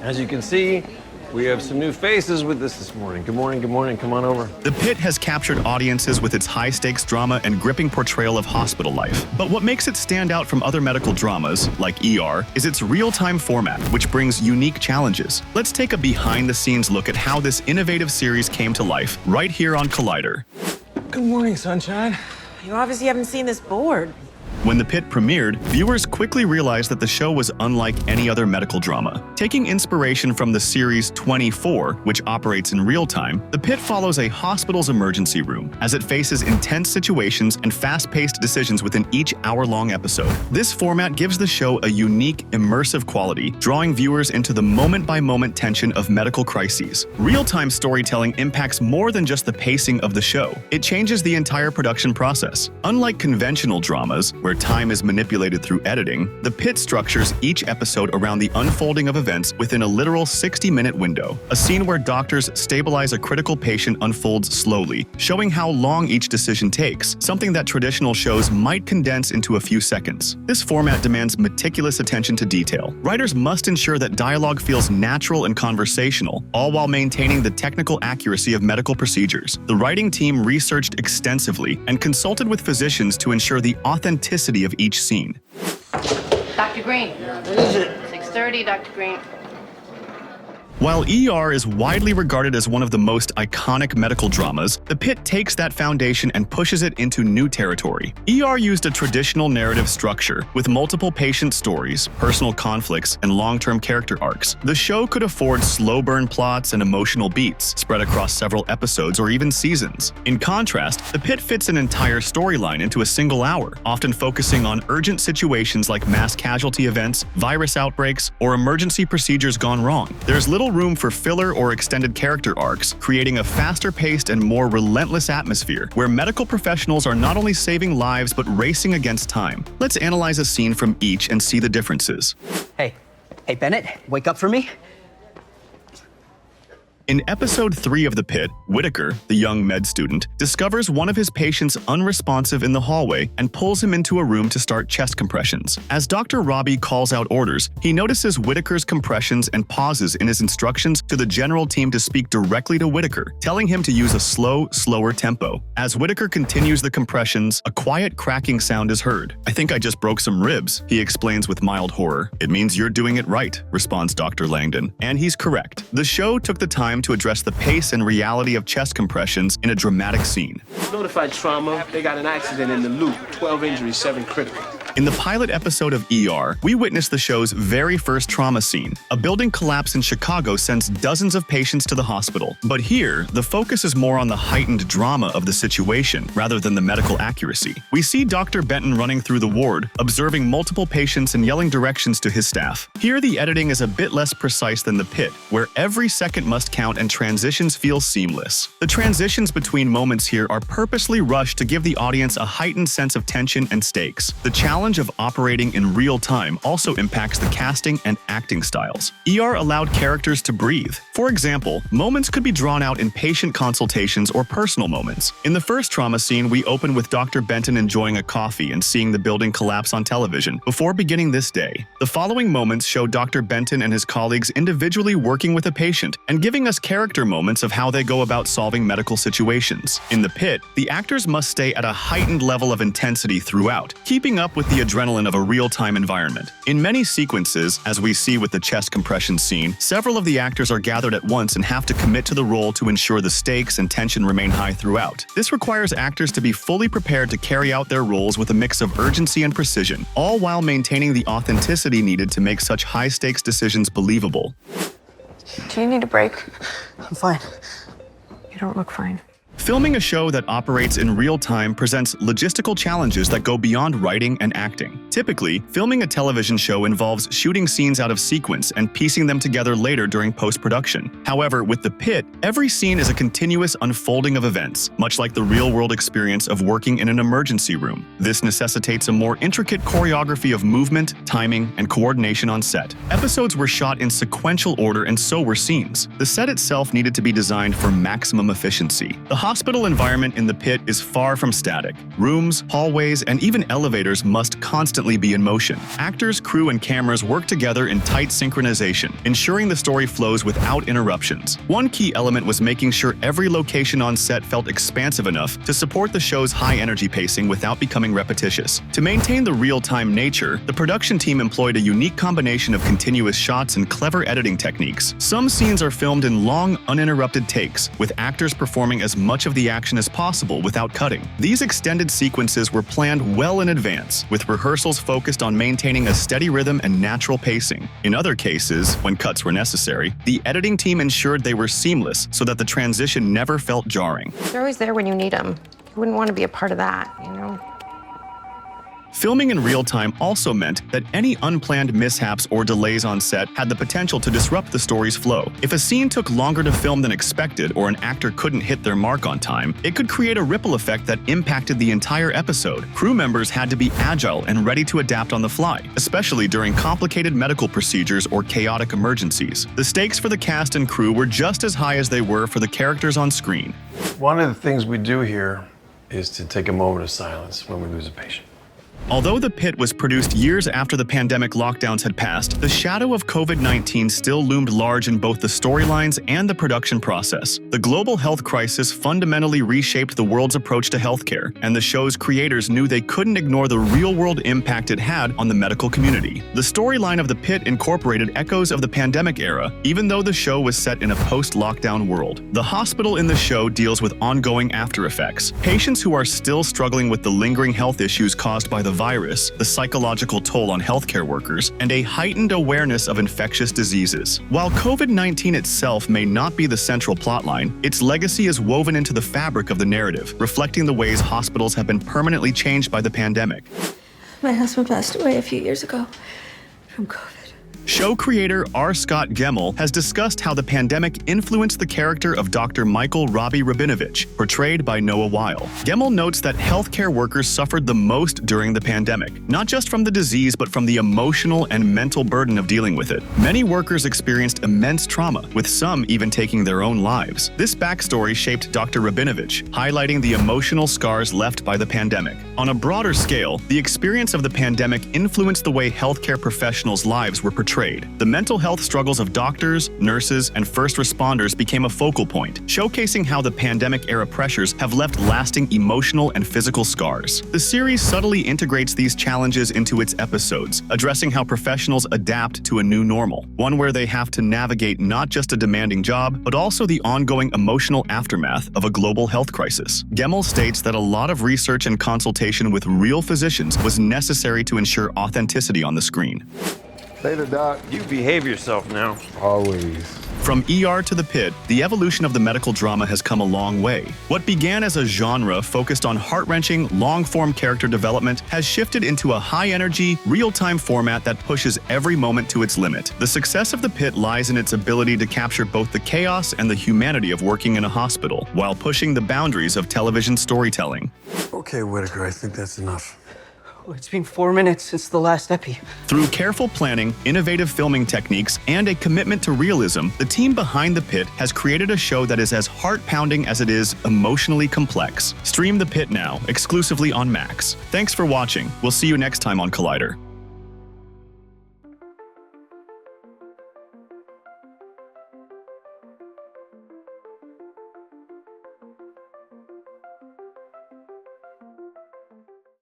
As you can see, we have some new faces with us this morning. Good morning, good morning. Come on over. The Pitt has captured audiences with its high-stakes drama and gripping portrayal of hospital life. But what makes it stand out from other medical dramas, like ER, is its real-time format, which brings unique challenges. Let's take a behind-the-scenes look at how this innovative series came to life, right here on Collider. Good morning, sunshine. You obviously haven't seen this board. When The Pitt premiered, viewers quickly realized that the show was unlike any other medical drama. Taking inspiration from the series 24, which operates in real time, The Pitt follows a hospital's emergency room as it faces intense situations and fast-paced decisions within each hour-long episode. This format gives the show a unique, immersive quality, drawing viewers into the moment-by-moment tension of medical crises. Real-time storytelling impacts more than just the pacing of the show. It changes the entire production process. Unlike conventional dramas, where time is manipulated through editing, The Pitt structures each episode around the unfolding of events within a literal 60-minute window. A scene where doctors stabilize a critical patient unfolds slowly, showing how long each decision takes, something that traditional shows might condense into a few seconds. This format demands meticulous attention to detail. Writers must ensure that dialogue feels natural and conversational, all while maintaining the technical accuracy of medical procedures. The writing team researched extensively and consulted with physicians to ensure the authenticity of each scene. Dr. Green. What is it? 6:30, Dr. Green. While ER is widely regarded as one of the most iconic medical dramas, The Pitt takes that foundation and pushes it into new territory. ER used a traditional narrative structure, with multiple patient stories, personal conflicts, and long-term character arcs. The show could afford slow-burn plots and emotional beats, spread across several episodes or even seasons. In contrast, The Pitt fits an entire storyline into a single hour, often focusing on urgent situations like mass casualty events, virus outbreaks, or emergency procedures gone wrong. There's little room for filler or extended character arcs, creating a faster-paced and more relentless atmosphere where medical professionals are not only saving lives but racing against time. Let's analyze a scene from each and see the differences. Hey, Bennett, wake up for me? In episode 3 of The Pitt, Whitaker, the young med student, discovers one of his patients unresponsive in the hallway and pulls him into a room to start chest compressions. As Dr. Robbie calls out orders, he notices Whitaker's compressions and pauses in his instructions to the general team to speak directly to Whitaker, telling him to use a slower tempo. As Whitaker continues the compressions, a quiet cracking sound is heard. "I think I just broke some ribs," he explains with mild horror. "It means you're doing it right," responds Dr. Langdon. And he's correct. The show took the time to address the pace and reality of chest compressions in a dramatic scene. Notified trauma. They got an accident in the loop. 12 injuries, 7 critical. In the pilot episode of ER, we witnessed the show's very first trauma scene. A building collapse in Chicago sends dozens of patients to the hospital. But here, the focus is more on the heightened drama of the situation rather than the medical accuracy. We see Dr. Benton running through the ward, observing multiple patients and yelling directions to his staff. Here, the editing is a bit less precise than The Pitt, where every second must count and transitions feel seamless. The transitions between moments here are purposely rushed to give the audience a heightened sense of tension and stakes. The challenge of operating in real time also impacts the casting and acting styles. ER allowed characters to breathe. For example, moments could be drawn out in patient consultations or personal moments. In the first trauma scene, we open with Dr. Benton enjoying a coffee and seeing the building collapse on television before beginning this day. The following moments show Dr. Benton and his colleagues individually working with a patient and giving us character moments of how they go about solving medical situations. In The Pitt, the actors must stay at a heightened level of intensity throughout, keeping up with the adrenaline of a real-time environment. In many sequences, as we see with the chest compression scene, several of the actors are gathered at once and have to commit to the role to ensure the stakes and tension remain high throughout. This requires actors to be fully prepared to carry out their roles with a mix of urgency and precision, all while maintaining the authenticity needed to make such high-stakes decisions believable. Do you need a break? I'm fine. You don't look fine. Filming a show that operates in real time presents logistical challenges that go beyond writing and acting. Typically, filming a television show involves shooting scenes out of sequence and piecing them together later during post-production. However, with The Pitt, every scene is a continuous unfolding of events, much like the real-world experience of working in an emergency room. This necessitates a more intricate choreography of movement, timing, and coordination on set. Episodes were shot in sequential order and so were scenes. The set itself needed to be designed for maximum efficiency. The hospital environment in the Pit is far from static. Rooms, hallways, and even elevators must constantly be in motion. Actors, crew, and cameras work together in tight synchronization, ensuring the story flows without interruptions. One key element was making sure every location on set felt expansive enough to support the show's high-energy pacing without becoming repetitious. To maintain the real-time nature, the production team employed a unique combination of continuous shots and clever editing techniques. Some scenes are filmed in long, uninterrupted takes, with actors performing as much of the action as possible without cutting. These extended sequences were planned well in advance, with rehearsals focused on maintaining a steady rhythm and natural pacing. In other cases, when cuts were necessary, the editing team ensured they were seamless so that the transition never felt jarring. They're always there when you need them. You wouldn't want to be a part of that, you know? Filming in real time also meant that any unplanned mishaps or delays on set had the potential to disrupt the story's flow. If a scene took longer to film than expected or an actor couldn't hit their mark on time, it could create a ripple effect that impacted the entire episode. Crew members had to be agile and ready to adapt on the fly, especially during complicated medical procedures or chaotic emergencies. The stakes for the cast and crew were just as high as they were for the characters on screen. One of the things we do here is to take a moment of silence when we lose a patient. Although The Pit was produced years after the pandemic lockdowns had passed, the shadow of COVID-19 still loomed large in both the storylines and the production process. The global health crisis fundamentally reshaped the world's approach to healthcare, and the show's creators knew they couldn't ignore the real-world impact it had on the medical community. The storyline of The Pit incorporated echoes of the pandemic era, even though the show was set in a post-lockdown world. The hospital in the show deals with ongoing after-effects, patients who are still struggling with the lingering health issues caused by the virus, the psychological toll on healthcare workers, and a heightened awareness of infectious diseases. While COVID-19 itself may not be the central plotline, its legacy is woven into the fabric of the narrative, reflecting the ways hospitals have been permanently changed by the pandemic. My husband passed away a few years ago from COVID. Show creator R. Scott Gemmell has discussed how the pandemic influenced the character of Dr. Michael Robbie Rabinovich, portrayed by Noah Weil. Gemmell notes that healthcare workers suffered the most during the pandemic, not just from the disease but from the emotional and mental burden of dealing with it. Many workers experienced immense trauma, with some even taking their own lives. This backstory shaped Dr. Rabinovich, highlighting the emotional scars left by the pandemic. On a broader scale, the experience of the pandemic influenced the way healthcare professionals' lives were portrayed. The mental health struggles of doctors, nurses, and first responders became a focal point, showcasing how the pandemic-era pressures have left lasting emotional and physical scars. The series subtly integrates these challenges into its episodes, addressing how professionals adapt to a new normal, one where they have to navigate not just a demanding job, but also the ongoing emotional aftermath of a global health crisis. Gemmell states that a lot of research and consultation with real physicians was necessary to ensure authenticity on the screen. Later, Doc. You behave yourself now. Always. From ER to The Pit, the evolution of the medical drama has come a long way. What began as a genre focused on heart-wrenching, long-form character development has shifted into a high-energy, real-time format that pushes every moment to its limit. The success of The Pit lies in its ability to capture both the chaos and the humanity of working in a hospital, while pushing the boundaries of television storytelling. Okay, Whitaker, I think that's enough. It's been 4 minutes since the last epi. Through careful planning, innovative filming techniques, and a commitment to realism, the team behind The Pit has created a show that is as heart-pounding as it is emotionally complex. Stream The Pit now, exclusively on Max. Thanks for watching. We'll see you next time on Collider.